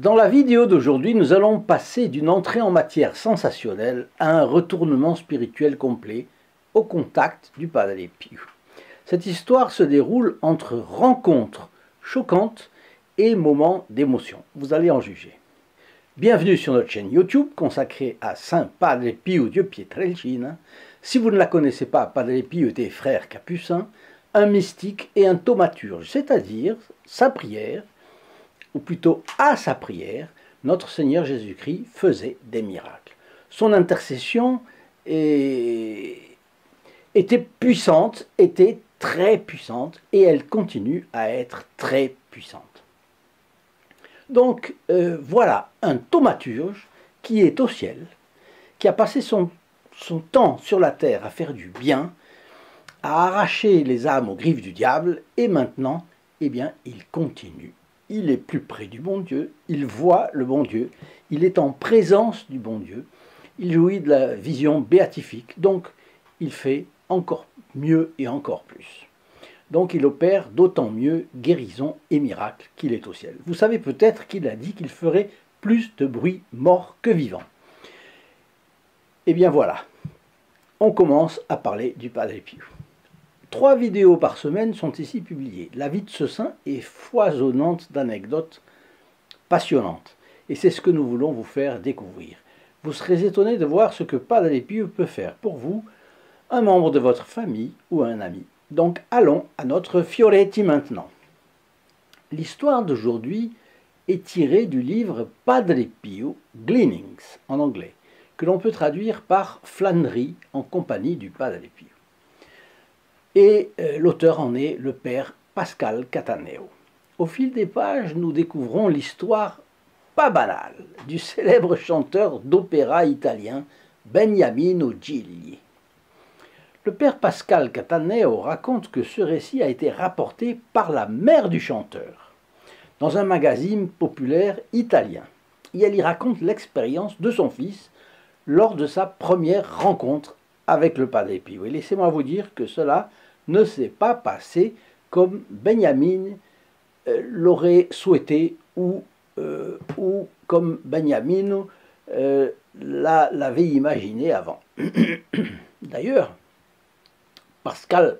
Dans la vidéo d'aujourd'hui, nous allons passer d'une entrée en matière sensationnelle à un retournement spirituel complet au contact du Padre Pio. Cette histoire se déroule entre rencontres choquantes et moments d'émotion. Vous allez en juger. Bienvenue sur notre chaîne YouTube consacrée à Saint Padre Pio di Pietrelcina. Si vous ne la connaissez pas, Padre Pio était frère capucin, un mystique et un thaumaturge, c'est-à-dire sa prière, ou plutôt à sa prière, notre Seigneur Jésus-Christ faisait des miracles. Son intercession était puissante, était très puissante, et elle continue à être très puissante. Donc voilà un thaumaturge qui est au ciel, qui a passé son temps sur la terre à faire du bien, à arracher les âmes aux griffes du diable, et maintenant, eh bien, il continue. Il est plus près du bon Dieu, il voit le bon Dieu, il est en présence du bon Dieu, il jouit de la vision béatifique, donc il fait encore mieux et encore plus. Donc il opère d'autant mieux guérison et miracles qu'il est au ciel. Vous savez peut-être qu'il a dit qu'il ferait plus de bruit mort que vivant. Eh bien voilà, on commence à parler du Padre Pio. 3 vidéos par semaine sont ici publiées. La vie de ce saint est foisonnante d'anecdotes passionnantes. Et c'est ce que nous voulons vous faire découvrir. Vous serez étonné de voir ce que Padre Pio peut faire pour vous, un membre de votre famille ou un ami. Donc allons à notre Fioretti maintenant. L'histoire d'aujourd'hui est tirée du livre Padre Pio, Gleanings en anglais, que l'on peut traduire par Flânerie en compagnie du Padre Pio. Et l'auteur en est le père Pascal Cattaneo. Au fil des pages, nous découvrons l'histoire pas banale du célèbre chanteur d'opéra italien Beniamino Gigli. Le père Pascal Cattaneo raconte que ce récit a été rapporté par la mère du chanteur dans un magazine populaire italien. Et elle y raconte l'expérience de son fils lors de sa première rencontre avec le Padre Pio. Et laissez-moi vous dire que cela ne s'est pas passé comme Benjamin l'aurait souhaité ou comme Beniamino l'avait imaginé avant. D'ailleurs, Pascal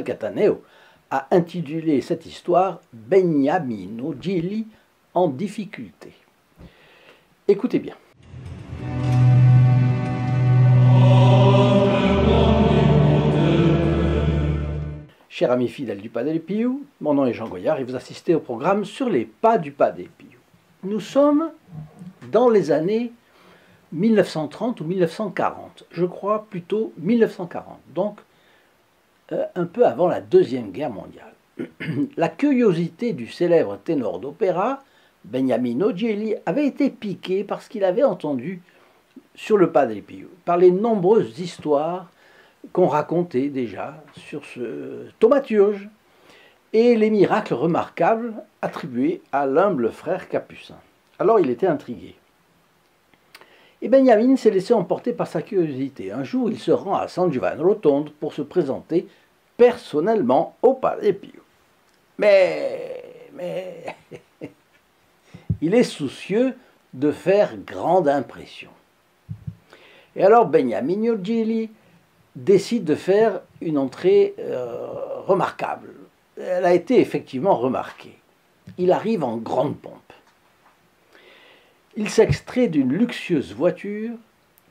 Cattaneo a intitulé cette histoire Beniamino Gigli en difficulté. Écoutez bien. Chers amis fidèles du Padre Pio, mon nom est Jean Goyard et vous assistez au programme Sur les pas du Padre Pio. Nous sommes dans les années 1930 ou 1940, je crois plutôt 1940, donc un peu avant la Deuxième Guerre mondiale. La curiosité du célèbre ténor d'opéra, Beniamino Gigli, avait été piquée par ce qu'il avait entendu sur le Padre Pio, par les nombreuses histoires qu'on racontait déjà sur ce thaumaturge et les miracles remarquables attribués à l'humble frère capucin. Alors il était intrigué. Et Benjamin s'est laissé emporter par sa curiosité. Un jour, il se rend à San Giovanni Rotondo pour se présenter personnellement au Padre Pio. Mais il est soucieux de faire grande impression. Et alors Beniamino Gigli décide de faire une entrée remarquable. Elle a été effectivement remarquée. Il arrive en grande pompe. Il s'extrait d'une luxueuse voiture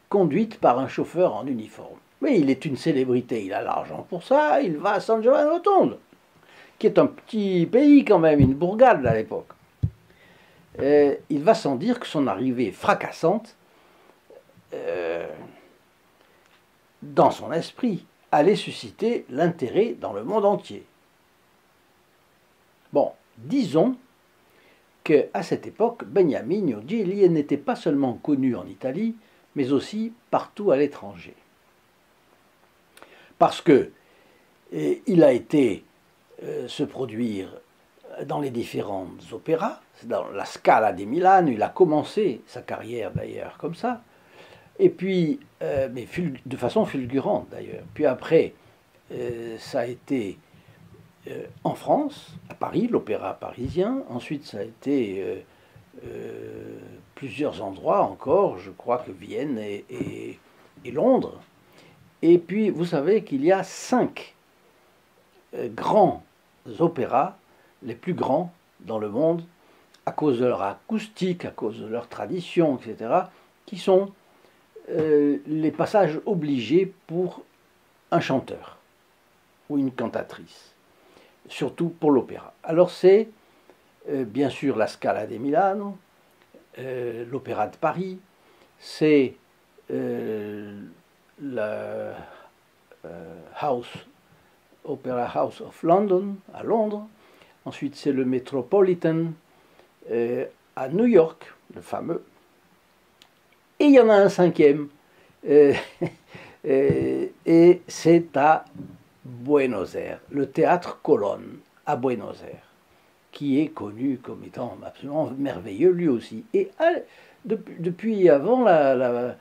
conduite par un chauffeur en uniforme. Mais il est une célébrité, il a l'argent pour ça, il va à San Giovanni Rotondo, qui est un petit pays quand même, une bourgade à l'époque. Il va sans dire que son arrivée fracassante dans son esprit, allait susciter l'intérêt dans le monde entier. Bon, disons qu'à cette époque, Beniamino Gigli n'était pas seulement connu en Italie, mais aussi partout à l'étranger. Parce que il a été se produire dans les différents opéras, dans la Scala di Milano, il a commencé sa carrière d'ailleurs comme ça, et puis, mais de façon fulgurante d'ailleurs. Puis après, ça a été en France, à Paris, l'opéra parisien. Ensuite, ça a été plusieurs endroits encore, je crois que Vienne et Londres. Et puis, vous savez qu'il y a 5 grands opéras, les plus grands dans le monde, à cause de leur acoustique, à cause de leur tradition, etc., qui sont les passages obligés pour un chanteur ou une cantatrice, surtout pour l'opéra. Alors c'est bien sûr la Scala di Milano, l'Opéra de Paris, c'est la Opera House of London à Londres, ensuite c'est le Metropolitan à New York, le fameux, et il y en a un 5e, et c'est à Buenos Aires, le théâtre Colonne à Buenos Aires, qui est connu comme étant absolument merveilleux lui aussi. Et depuis avant la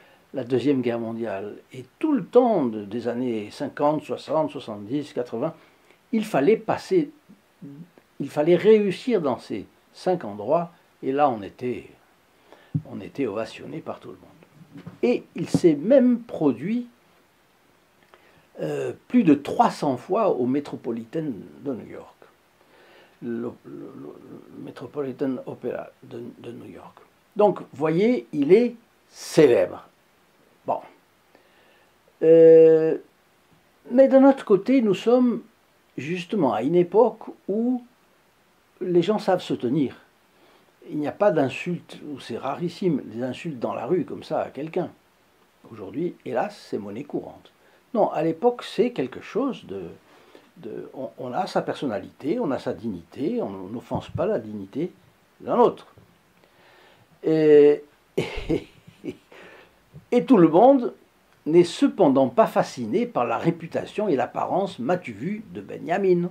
Deuxième Guerre mondiale, et tout le temps des années 50, 60, 70, 80, il fallait réussir dans ces 5 endroits, et là on était ovationné par tout le monde. Et il s'est même produit plus de 300 fois au Metropolitan de New York, le Metropolitan Opera de New York. Donc, voyez, il est célèbre. Bon. Mais d'un autre côté, nous sommes justement à une époque où les gens savent se tenir. Il n'y a pas d'insultes, ou c'est rarissime, des insultes dans la rue comme ça à quelqu'un. Aujourd'hui, hélas, c'est monnaie courante. Non, à l'époque, c'est quelque chose on a sa personnalité, on a sa dignité, on n'offense pas la dignité d'un autre. Et tout le monde n'est cependant pas fasciné par la réputation et l'apparence m'as-tu vu de Benjamin.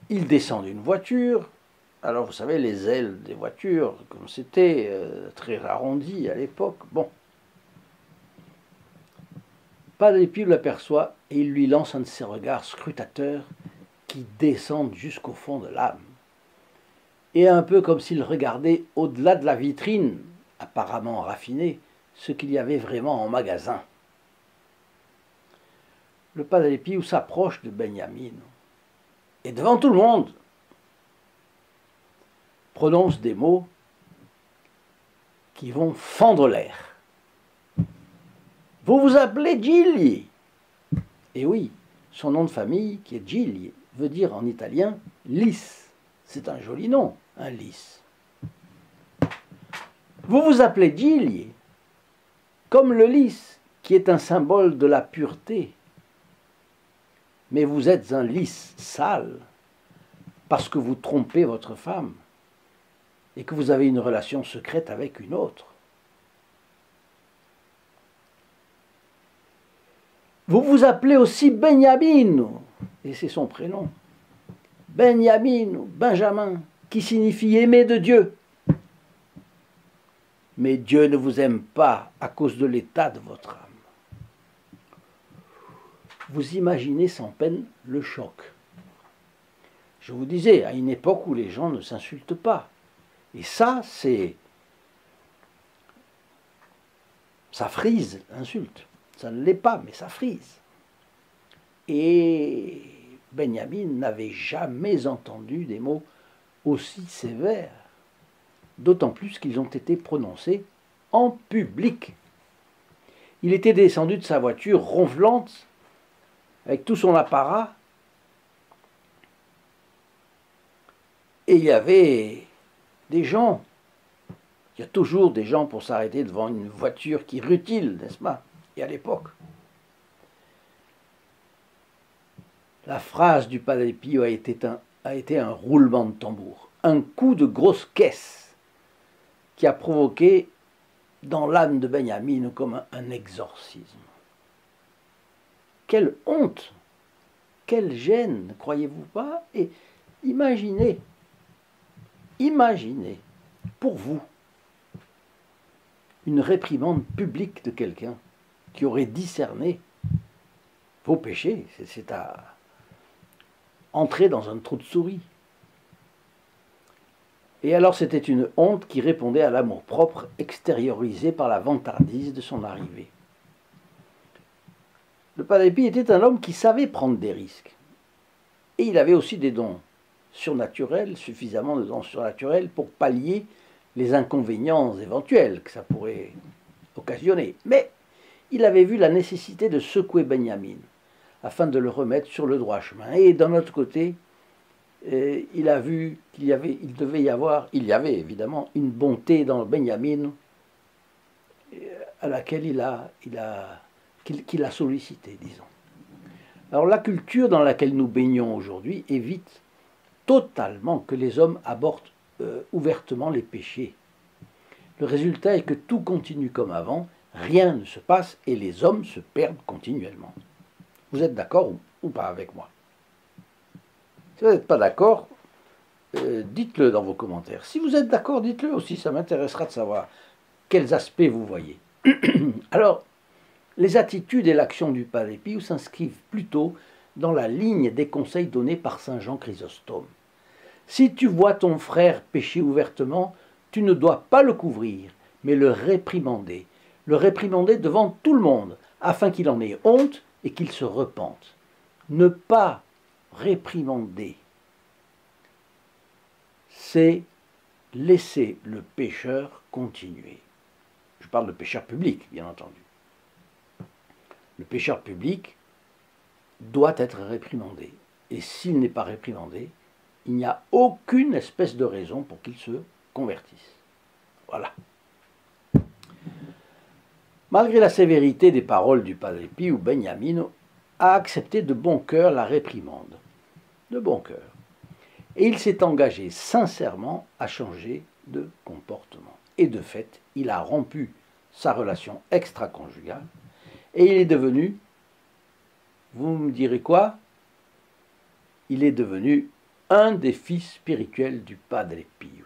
Il descend d'une voiture. Alors vous savez, les ailes des voitures, comme c'était très arrondi à l'époque, bon. Padre-Pio l'aperçoit et il lui lance un de ses regards scrutateurs qui descendent jusqu'au fond de l'âme. Et un peu comme s'il regardait au-delà de la vitrine, apparemment raffinée, ce qu'il y avait vraiment en magasin. Le Padre-Pio s'approche de Benjamin et devant tout le monde prononce des mots qui vont fendre l'air. Vous vous appelez Gigli. Et oui, son nom de famille, qui est Gigli, veut dire en italien lys. C'est un joli nom, un lys. Vous vous appelez Gigli, comme le lys, qui est un symbole de la pureté. Mais vous êtes un lys sale, parce que vous trompez votre femme et que vous avez une relation secrète avec une autre. Vous vous appelez aussi Beniamino, et c'est son prénom. Beniamino, Benjamin, qui signifie aimé de Dieu. Mais Dieu ne vous aime pas à cause de l'état de votre âme. Vous imaginez sans peine le choc. Je vous disais, à une époque où les gens ne s'insultent pas. Et ça, ça frise l'insulte. Ça ne l'est pas, mais ça frise. Et Benjamin n'avait jamais entendu des mots aussi sévères, d'autant plus qu'ils ont été prononcés en public. Il était descendu de sa voiture ronflante, avec tout son apparat, et il y avait des gens. Il y a toujours des gens pour s'arrêter devant une voiture qui rutile, n'est-ce pas? Et à l'époque, la phrase du Padre-Pio a été un roulement de tambour, un coup de grosse caisse qui a provoqué dans l'âme de Benjamin comme un exorcisme. Quelle honte, quelle gêne, ne croyez-vous pas? Et imaginez, pour vous, une réprimande publique de quelqu'un qui aurait discerné vos péchés, c'est à entrer dans un trou de souris. Et alors c'était une honte qui répondait à l'amour-propre extériorisé par la vantardise de son arrivée. Le Padre Pio était un homme qui savait prendre des risques. Et il avait aussi des dons surnaturels, suffisamment de dons surnaturels pour pallier les inconvénients éventuels que ça pourrait occasionner. Mais il avait vu la nécessité de secouer Benjamin afin de le remettre sur le droit chemin. Et d'un autre côté, il a vu qu'il y avait évidemment une bonté dans Benjamin à laquelle qu'il a sollicité, disons. Alors la culture dans laquelle nous baignons aujourd'hui évite totalement que les hommes abordent ouvertement les péchés. Le résultat est que tout continue comme avant, rien ne se passe et les hommes se perdent continuellement. Vous êtes d'accord ou pas avec moi? Si vous n'êtes pas d'accord, dites-le dans vos commentaires. Si vous êtes d'accord, dites-le aussi, ça m'intéressera de savoir quels aspects vous voyez. Alors, les attitudes et l'action du Padre Pio s'inscrivent plutôt dans la ligne des conseils donnés par saint Jean Chrysostome. Si tu vois ton frère pécher ouvertement, tu ne dois pas le couvrir, mais le réprimander devant tout le monde, afin qu'il en ait honte et qu'il se repente. Ne pas réprimander, c'est laisser le pécheur continuer. Je parle de pécheur public, bien entendu. Le pécheur public doit être réprimandé. Et s'il n'est pas réprimandé, il n'y a aucune espèce de raison pour qu'il se convertisse. Voilà. Malgré la sévérité des paroles du Padre Pio, Benjamin a accepté de bon cœur la réprimande. De bon cœur. Et il s'est engagé sincèrement à changer de comportement. Et de fait, il a rompu sa relation extra-conjugale et il est devenu, vous me direz quoi? Il est devenu un des fils spirituels du Padre Pio.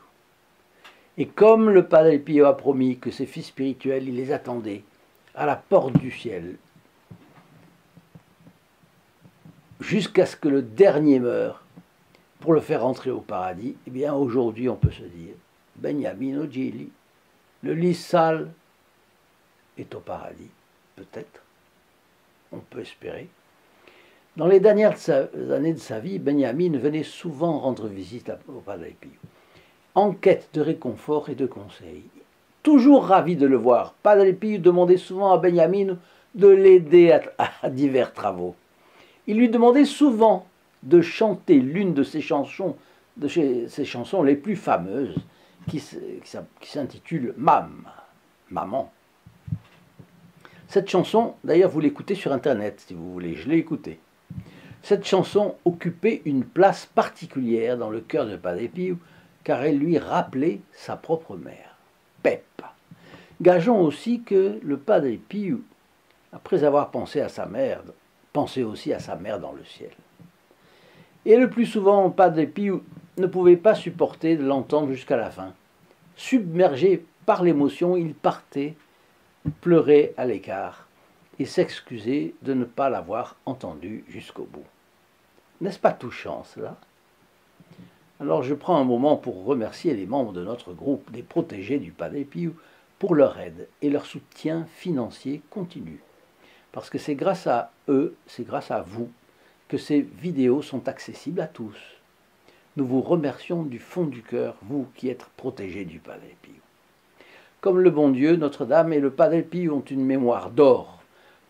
Et comme le Padre Pio a promis que ses fils spirituels, il les attendait à la porte du ciel, jusqu'à ce que le dernier meure, pour le faire entrer au paradis, eh bien aujourd'hui on peut se dire, Beniamino Gili, le lit sale est au paradis, peut-être, on peut espérer. Dans les dernières années de sa vie, Benjamin venait souvent rendre visite au Padre Pio, en quête de réconfort et de conseils. Toujours ravi de le voir, Padre Pio demandait souvent à Benjamin de l'aider à divers travaux. Il lui demandait souvent de chanter l'une de ses chansons les plus fameuses, qui s'intitule Maman. Cette chanson, d'ailleurs, vous l'écoutez sur Internet, si vous voulez, je l'ai écoutée. Cette chanson occupait une place particulière dans le cœur de Padre Pio, car elle lui rappelait sa propre mère, Peppa. Gageons aussi que le Padre Pio, après avoir pensé à sa mère, pensait aussi à sa mère dans le ciel. Et le plus souvent, Padre Pio ne pouvait pas supporter de l'entendre jusqu'à la fin. Submergé par l'émotion, il partait, pleurait à l'écart et s'excusait de ne pas l'avoir entendu jusqu'au bout. N'est-ce pas touchant, cela? Alors je prends un moment pour remercier les membres de notre groupe des protégés du Padre Pio pour leur aide et leur soutien financier continu. Parce que c'est grâce à eux, c'est grâce à vous, que ces vidéos sont accessibles à tous. Nous vous remercions du fond du cœur, vous qui êtes protégés du Padre Pio. Comme le bon Dieu, Notre-Dame et le Padre Pio ont une mémoire d'or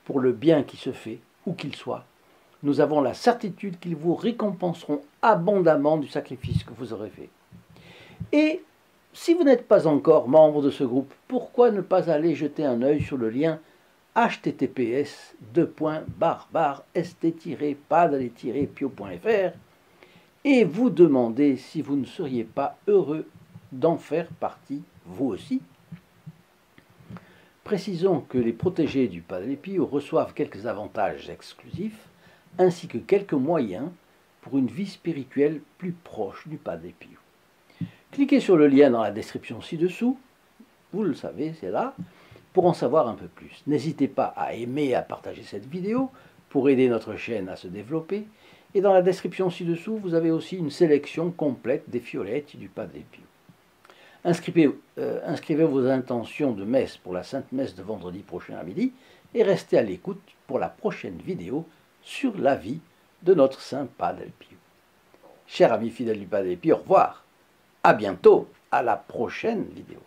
pour le bien qui se fait, où qu'il soit, nous avons la certitude qu'ils vous récompenseront abondamment du sacrifice que vous aurez fait. Et si vous n'êtes pas encore membre de ce groupe, pourquoi ne pas aller jeter un œil sur le lien https://st-padre-pio.fr et vous demander si vous ne seriez pas heureux d'en faire partie, vous aussi. Précisons que les protégés du Padre Pio reçoivent quelques avantages exclusifs, ainsi que quelques moyens pour une vie spirituelle plus proche du Padre Pio. Cliquez sur le lien dans la description ci-dessous, vous le savez, c'est là, pour en savoir un peu plus. N'hésitez pas à aimer et à partager cette vidéo pour aider notre chaîne à se développer. Et dans la description ci-dessous, vous avez aussi une sélection complète des fiolettes du Padre Pio. inscrivez vos intentions de messe pour la Sainte Messe de vendredi prochain à midi et restez à l'écoute pour la prochaine vidéo sur la vie de notre Saint Padre Pio. Chers amis fidèles du Padre Pio, au revoir. À bientôt, à la prochaine vidéo.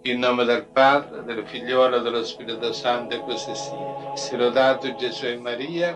In nome del Padre, del Figliolo e dello Spirito Santo, e così sia. Sia lodato Gesù e Maria,